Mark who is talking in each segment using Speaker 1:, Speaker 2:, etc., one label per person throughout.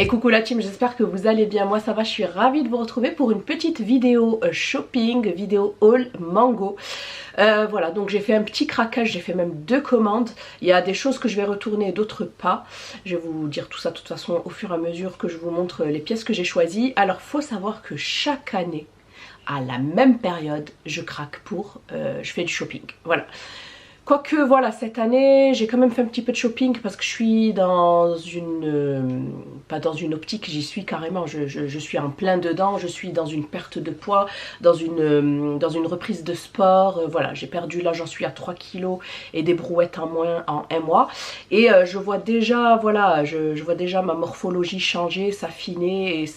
Speaker 1: Et coucou la team, j'espère que vous allez bien, moi ça va, je suis ravie de vous retrouver pour une petite vidéo shopping, vidéo haul mango. Voilà, donc j'ai fait un petit craquage, j'ai fait même 2 commandes. Il y a des choses que je vais retourner et d'autres pas. Je vais vous dire tout ça de toute façon au fur et à mesure que je vous montre les pièces que j'ai choisies. Alors faut savoir que chaque année, à la même période, je craque je fais du shopping, voilà. Quoique voilà, cette année j'ai quand même fait un petit peu de shopping parce que je suis dans une pas dans une optique, j'y suis carrément, je suis en plein dedans, je suis dans une perte de poids, dans une reprise de sport, voilà, j'ai perdu, là j'en suis à 3 kilos et des brouettes en moins en un mois, et je vois déjà, voilà, je vois déjà ma morphologie changer, s'affiner, et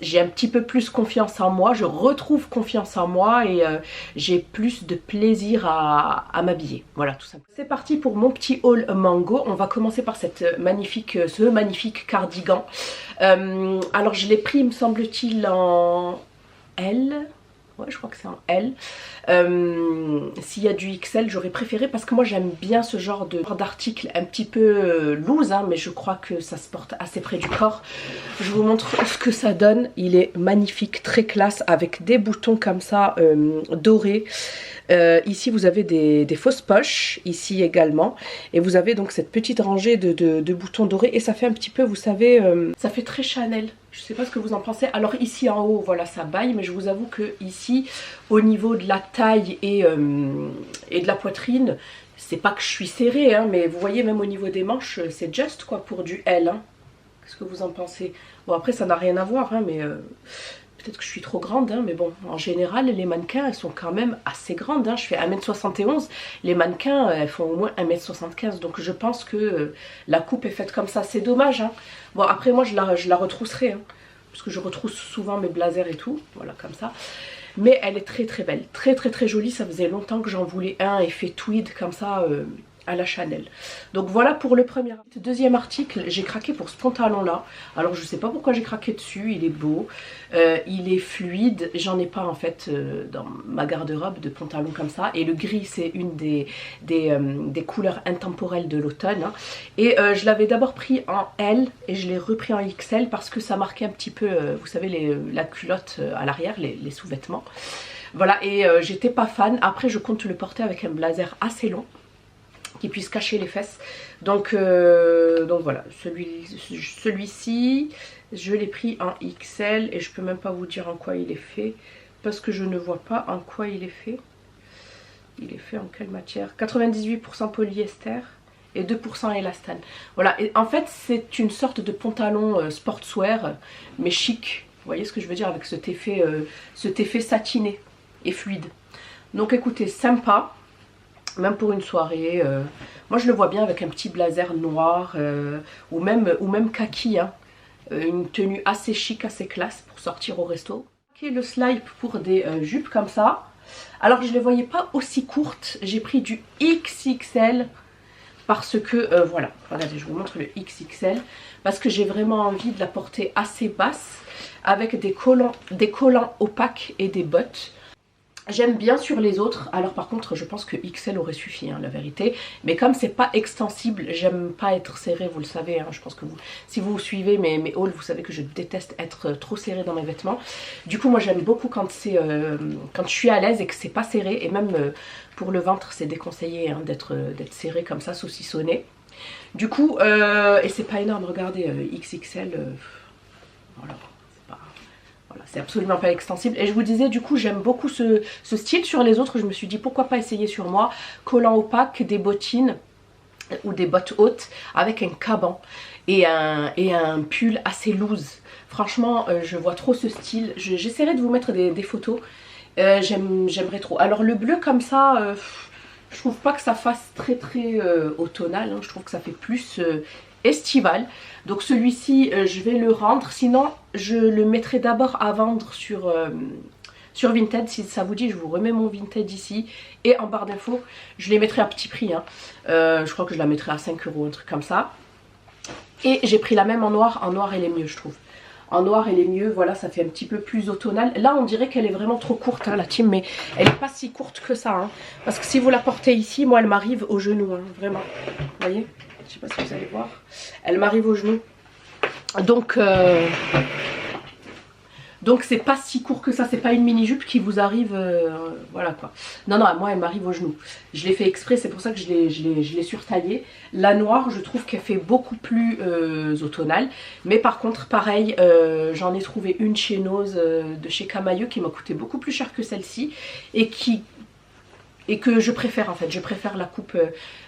Speaker 1: j'ai un petit peu plus confiance en moi, je retrouve confiance en moi, et j'ai plus de plaisir à m'habiller, voilà, tout simplement. C'est parti pour mon petit haul mango. On va commencer par ce magnifique cardigan. Alors je l'ai pris, me semble-t-il, en L. Ouais, je crois que c'est en L. S'il y a du XL, j'aurais préféré parce que moi j'aime bien ce genre d'article un petit peu loose, hein, mais je crois que ça se porte assez près du corps. Je vous montre ce que ça donne. Il est magnifique, très classe, avec des boutons comme ça dorés. Ici vous avez des fausses poches, ici également, et vous avez donc cette petite rangée de boutons dorés, et ça fait un petit peu, vous savez, ça fait très Chanel. Je sais pas ce que vous en pensez. Alors ici en haut, voilà, ça baille, mais je vous avoue que ici, au niveau de la taille et de la poitrine, c'est pas que je suis serrée, hein, mais vous voyez, même au niveau des manches, c'est juste quoi pour du L. Hein. Qu'est-ce que vous en pensez? Bon, après ça n'a rien à voir, hein, mais peut-être que je suis trop grande, hein, mais bon, en général, les mannequins, elles sont quand même assez grandes. Hein. Je fais 1m71, les mannequins, elles font au moins 1m75, donc je pense que la coupe est faite comme ça. C'est dommage, hein. Bon, après, moi, je la retrousserai, hein, parce que je retrousse souvent mes blazers et tout, voilà, comme ça. Mais elle est très très belle, très très très jolie. Ça faisait longtemps que j'en voulais un effet tweed comme ça, à la Chanel. Donc voilà pour le premier. Deuxième article, j'ai craqué pour ce pantalon là. Alors je sais pas pourquoi j'ai craqué dessus, il est beau, il est fluide, j'en ai pas en fait dans ma garde-robe de pantalons comme ça, et le gris c'est une des couleurs intemporelles de l'automne, hein. Et je l'avais d'abord pris en L et je l'ai repris en XL parce que ça marquait un petit peu, vous savez, la culotte à l'arrière, les sous-vêtements. Voilà, et j'étais pas fan. Après je compte le porter avec un blazer assez long qui puisse cacher les fesses, donc voilà, celui-ci je l'ai pris en XL, et je peux même pas vous dire en quoi il est fait parce que je ne vois pas en quoi il est fait. Il est fait en quelle matière? 98% polyester et 2% élastane. Voilà, et en fait c'est une sorte de pantalon sportswear mais chic, vous voyez ce que je veux dire, avec cet effet satiné et fluide. Donc écoutez, sympa, même pour une soirée. Moi je le vois bien avec un petit blazer noir, ou même kaki, hein. Une tenue assez chic, assez classe pour sortir au resto. Okay, le slip pour des jupes comme ça. Alors je ne les voyais pas aussi courtes, j'ai pris du XXL parce que voilà, regardez, je vous montre le XXL, parce que j'ai vraiment envie de la porter assez basse avec des collants opaques et des bottes. J'aime bien sur les autres, alors par contre je pense que XL aurait suffi, hein, la vérité, mais comme c'est pas extensible, j'aime pas être serrée, vous le savez, hein, je pense que si vous suivez mes hauls, vous savez que je déteste être trop serrée dans mes vêtements. Du coup moi j'aime beaucoup quand je suis à l'aise et que c'est pas serré, et même pour le ventre c'est déconseillé, hein, d'être serré comme ça, saucissonné. Du coup, et c'est pas énorme, regardez, XXL, voilà. C'est absolument pas extensible, et je vous disais, du coup j'aime beaucoup ce style sur les autres. Je me suis dit pourquoi pas essayer sur moi. Collant opaque, des bottines ou des bottes hautes avec un caban et un pull assez loose. Franchement je vois trop ce style, j'essaierai de vous mettre des photos, j'aimerais trop. Alors le bleu comme ça, je trouve pas que ça fasse très automnal, hein. Je trouve que ça fait plus estival. Donc celui-ci je vais le rendre, sinon je le mettrai d'abord à vendre sur Vinted. Si ça vous dit, je vous remets mon Vinted ici, et en barre d'infos je les mettrai à petit prix, hein. Je crois que je la mettrai à 5 €, un truc comme ça. Et j'ai pris la même en noir elle est mieux, je trouve. En noir elle est mieux, voilà, ça fait un petit peu plus automnal. Là on dirait qu'elle est vraiment trop courte, hein, la team, mais elle n'est pas si courte que ça, hein. Parce que si vous la portez ici, moi elle m'arrive au genou, hein, vraiment, vous voyez, je sais pas si vous allez voir, elle m'arrive au genou. Donc c'est pas si court que ça, c'est pas une mini jupe qui vous arrive, voilà quoi. Non, non, moi elle m'arrive au genou. Je l'ai fait exprès, c'est pour ça que je l'ai surtaillée. La noire, je trouve qu'elle fait beaucoup plus automnale. Mais par contre, pareil, j'en ai trouvé une chez Nose de chez Camaïeu qui m'a coûté beaucoup plus cher que celle-ci. Et que je préfère en fait, je préfère la coupe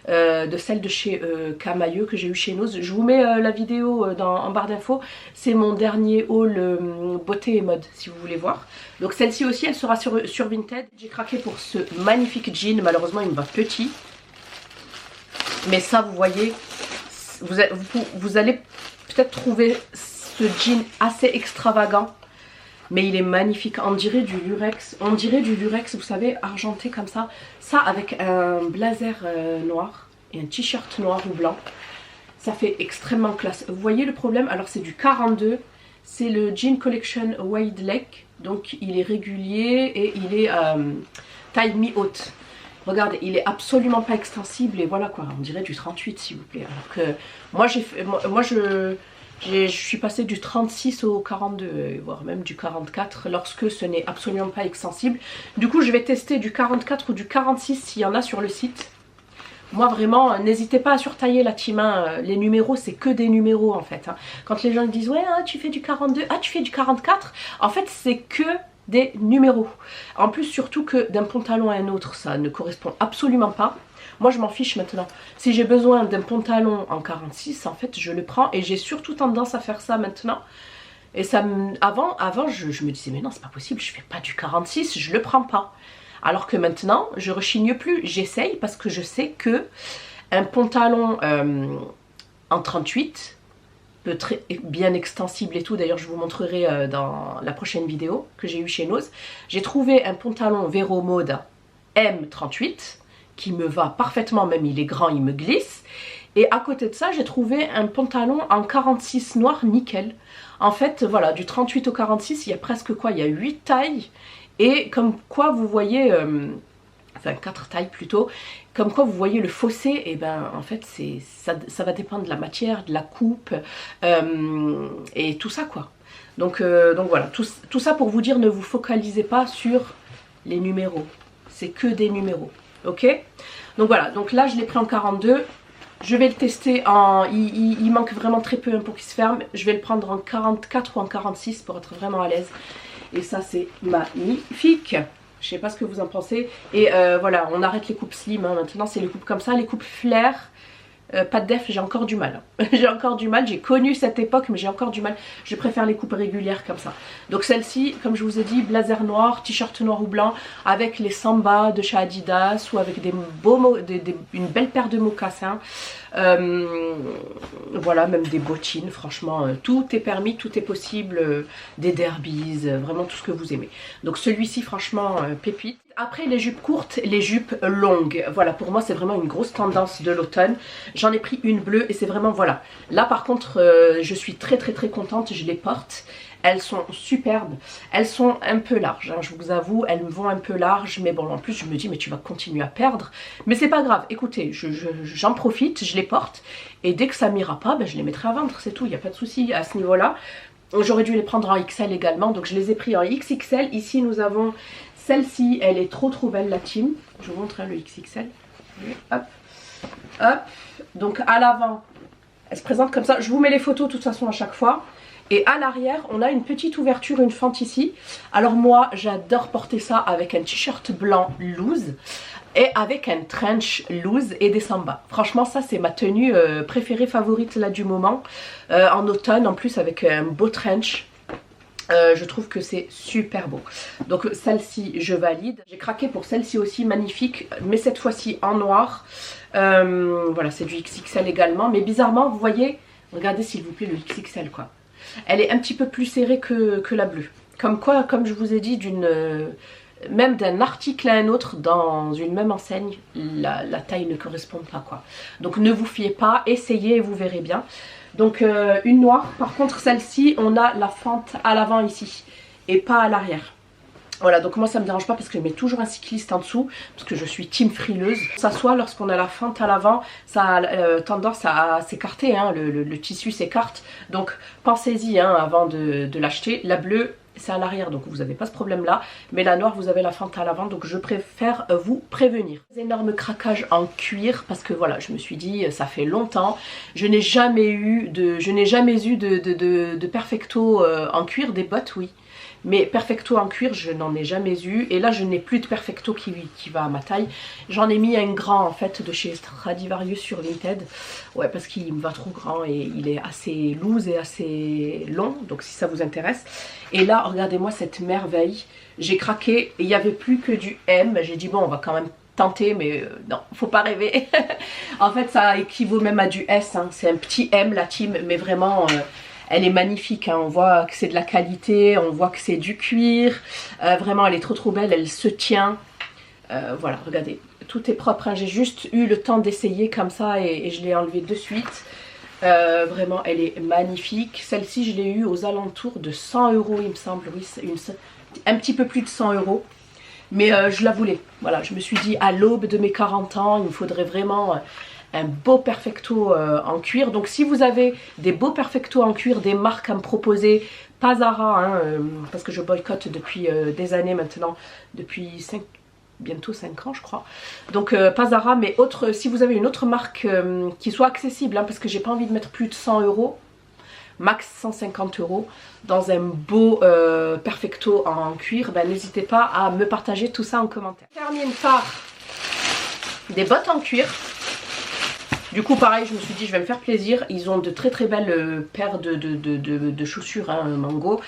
Speaker 1: de celle de chez Camaïeu que j'ai eu chez Nose. Je vous mets la vidéo en barre d'infos, c'est mon dernier haul beauté et mode si vous voulez voir. Donc celle-ci aussi elle sera sur Vinted. J'ai craqué pour ce magnifique jean, malheureusement il me va petit. Mais ça vous voyez, vous allez peut-être trouver ce jean assez extravagant. Mais il est magnifique, on dirait du lurex, vous savez, argenté comme ça. Ça avec un blazer noir et un t-shirt noir ou blanc, ça fait extrêmement classe. Vous voyez le problème? Alors c'est du 42, c'est le Jean Collection Wide Leg, donc il est régulier et il est taille mi-haute. Regardez, il est absolument pas extensible et voilà quoi, on dirait du 38 s'il vous plaît. Alors que moi je suis passée du 36 au 42, voire même du 44 lorsque ce n'est absolument pas extensible. Du coup je vais tester du 44 ou du 46 s'il y en a sur le site. Moi vraiment, n'hésitez pas à surtailler la team, hein. Les numéros c'est que des numéros en fait. Hein. Quand les gens disent ouais hein, tu fais du 42, ah tu fais du 44, en fait c'est que des numéros. En plus surtout que d'un pantalon à un autre ça ne correspond absolument pas. Moi je m'en fiche maintenant. Si j'ai besoin d'un pantalon en 46, en fait je le prends et j'ai surtout tendance à faire ça maintenant. Et ça avant je me disais mais non c'est pas possible, je fais pas du 46, je le prends pas. Alors que maintenant je rechigne plus, j'essaye parce que je sais que un pantalon en 38 peut très bien extensible et tout. D'ailleurs je vous montrerai dans la prochaine vidéo que j'ai eu chez Nose. J'ai trouvé un pantalon Vero Mode M38 qui me va parfaitement, même il est grand, il me glisse. Et à côté de ça, j'ai trouvé un pantalon en 46 noir nickel. En fait, voilà, du 38 au 46, il y a presque quoi? Il y a 8 tailles. Et comme quoi vous voyez, enfin 4 tailles plutôt, comme quoi vous voyez le fossé, et ben en fait ça va dépendre de la matière, de la coupe, et tout ça quoi. Donc voilà, tout ça pour vous dire, ne vous focalisez pas sur les numéros. C'est que des numéros. Ok, donc voilà, donc là je l'ai pris en 42, je vais le tester en, il manque vraiment très peu pour qu'il se ferme, je vais le prendre en 44 ou en 46 pour être vraiment à l'aise, et ça c'est magnifique, je sais pas ce que vous en pensez, et voilà, on arrête les coupes slim, hein. Maintenant c'est les coupes comme ça, les coupes flair. Pas de def, j'ai encore du mal. J'ai encore du mal, j'ai connu cette époque mais j'ai encore du mal. Je préfère les coupes régulières comme ça. Donc celle-ci, comme je vous ai dit, blazer noir, t-shirt noir ou blanc, avec les Samba de chez Adidas ou avec une belle paire de mocassins. Voilà, même des bottines, franchement, tout est permis, tout est possible. Des derbies, vraiment tout ce que vous aimez. Donc celui-ci, franchement, pépite. Après les jupes courtes, les jupes longues. Voilà, pour moi c'est vraiment une grosse tendance de l'automne. J'en ai pris une bleue et c'est vraiment, voilà. Là par contre, je suis très contente, je les porte. Elles sont superbes. Elles sont un peu larges, hein, je vous avoue, elles me vont un peu larges. Mais bon, en plus je me dis, mais tu vas continuer à perdre. Mais c'est pas grave, écoutez, j'en profite, je les porte. Et dès que ça m'ira pas, ben, je les mettrai à vendre, c'est tout, il n'y a pas de souci à ce niveau-là. J'aurais dû les prendre en XL également, donc je les ai pris en XXL. Ici nous avons... Celle-ci, elle est trop belle la team. Je vous montre hein, le XXL. Hop, hop. Donc à l'avant, elle se présente comme ça. Je vous mets les photos de toute façon à chaque fois. Et à l'arrière, on a une petite ouverture, une fente ici. Alors moi, j'adore porter ça avec un t-shirt blanc loose et avec un trench loose et des samba. Franchement, ça c'est ma tenue préférée, favorite là du moment. En automne, en plus avec un beau trench. Je trouve que c'est super beau. Donc celle-ci je valide. J'ai craqué pour celle-ci aussi, magnifique, mais cette fois-ci en noir. Voilà, c'est du XXL également. Mais bizarrement, vous voyez, regardez s'il vous plaît le XXL quoi. Elle est un petit peu plus serrée que la bleue. Comme quoi, comme je vous ai dit, même d'un article à un autre dans une même enseigne, la taille ne correspond pas quoi. Donc ne vous fiez pas, essayez et vous verrez bien. Donc une noire, par contre celle-ci on a la fente à l'avant ici et pas à l'arrière. Voilà, donc moi ça me dérange pas parce que je mets toujours un cycliste en dessous, parce que je suis team frileuse. Ça soit lorsqu'on a la fente à l'avant, ça a tendance à s'écarter, hein, le tissu s'écarte. Donc pensez-y hein, avant de l'acheter. La bleue, c'est à l'arrière, donc vous n'avez pas ce problème là. Mais la noire, vous avez la fente à l'avant, donc je préfère vous prévenir. Énorme craquage en cuir, parce que voilà, je me suis dit, ça fait longtemps. Je n'ai jamais eu de perfecto en cuir, des bottes, oui. Mais perfecto en cuir, je n'en ai jamais eu. Et là, je n'ai plus de perfecto qui va à ma taille. J'en ai mis un grand en fait de chez Stradivarius sur Vinted. Ouais, parce qu'il me va trop grand et il est assez loose et assez long. Donc si ça vous intéresse. Et là, regardez-moi cette merveille. J'ai craqué et il n'y avait plus que du M. J'ai dit bon, on va quand même tenter, mais non, faut pas rêver. En fait, ça équivaut même à du S. Hein. C'est un petit M la team, mais vraiment... elle est magnifique, hein. On voit que c'est de la qualité, on voit que c'est du cuir. Vraiment, elle est trop belle, elle se tient. Voilà, regardez, tout est propre. Hein. J'ai juste eu le temps d'essayer comme ça et je l'ai enlevée de suite. Vraiment, elle est magnifique. Celle-ci, je l'ai eue aux alentours de 100 €, il me semble. Oui, un petit peu plus de 100 €. Mais je la voulais. Voilà, je me suis dit, à l'aube de mes 40 ans, il me faudrait vraiment... un beau perfecto en cuir. Donc si vous avez des beaux perfectos en cuir, des marques à me proposer, pas Zara, hein, parce que je boycotte depuis des années maintenant, depuis bientôt 5 ans je crois. Donc pas Zara, mais autre, si vous avez une autre marque qui soit accessible, hein, parce que j'ai pas envie de mettre plus de 100 €, max 150 € dans un beau perfecto en cuir, ben, n'hésitez pas à me partager tout ça en commentaire. Je termine par des bottes en cuir. Du coup pareil, je me suis dit je vais me faire plaisir. Ils ont de très belles paires de chaussures hein, Mango.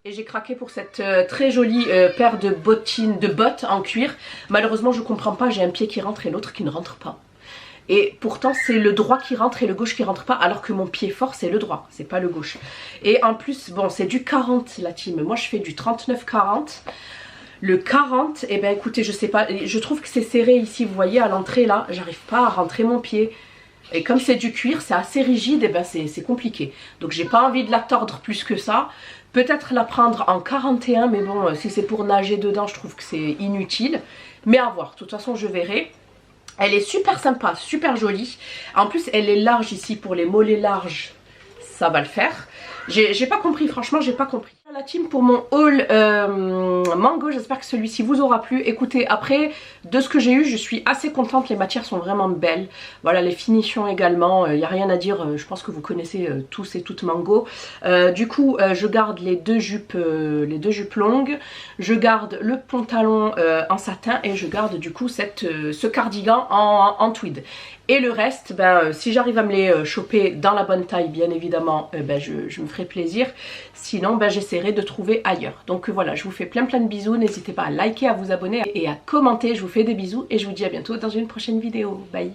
Speaker 1: Et j'ai craqué pour cette très jolie paire de bottes en cuir. Malheureusement je comprends pas, j'ai un pied qui rentre et l'autre qui ne rentre pas. Et pourtant c'est le droit qui rentre et le gauche qui rentre pas, alors que mon pied fort c'est le droit, c'est pas le gauche. Et en plus bon c'est du 40 la team, moi je fais du 39-40. Le 40, et ben écoutez je sais pas, je trouve que c'est serré ici, vous voyez à l'entrée là, j'arrive pas à rentrer mon pied. Et comme c'est du cuir, c'est assez rigide, et ben c'est compliqué. Donc j'ai pas envie de la tordre plus que ça. Peut-être la prendre en 41, mais bon, si c'est pour nager dedans, je trouve que c'est inutile. Mais à voir, de toute façon je verrai. Elle est super sympa, super jolie. En plus elle est large ici, pour les mollets larges, ça va le faire. J'ai pas compris, franchement j'ai pas compris. La team pour mon haul Mango, j'espère que celui-ci vous aura plu. Écoutez, après de ce que j'ai eu, je suis assez contente, les matières sont vraiment belles. Voilà, les finitions également, il n'y a rien à dire, je pense que vous connaissez tous et toutes Mango. Du coup, je garde les deux jupes longues, je garde le pantalon en satin et je garde du coup ce cardigan en tweed. Et le reste, ben, si j'arrive à me les choper dans la bonne taille, bien évidemment, ben, je me ferai plaisir. Sinon, ben, j'essaierai de trouver ailleurs. Donc voilà, je vous fais plein de bisous. N'hésitez pas à liker, à vous abonner et à commenter. Je vous fais des bisous et je vous dis à bientôt dans une prochaine vidéo. Bye!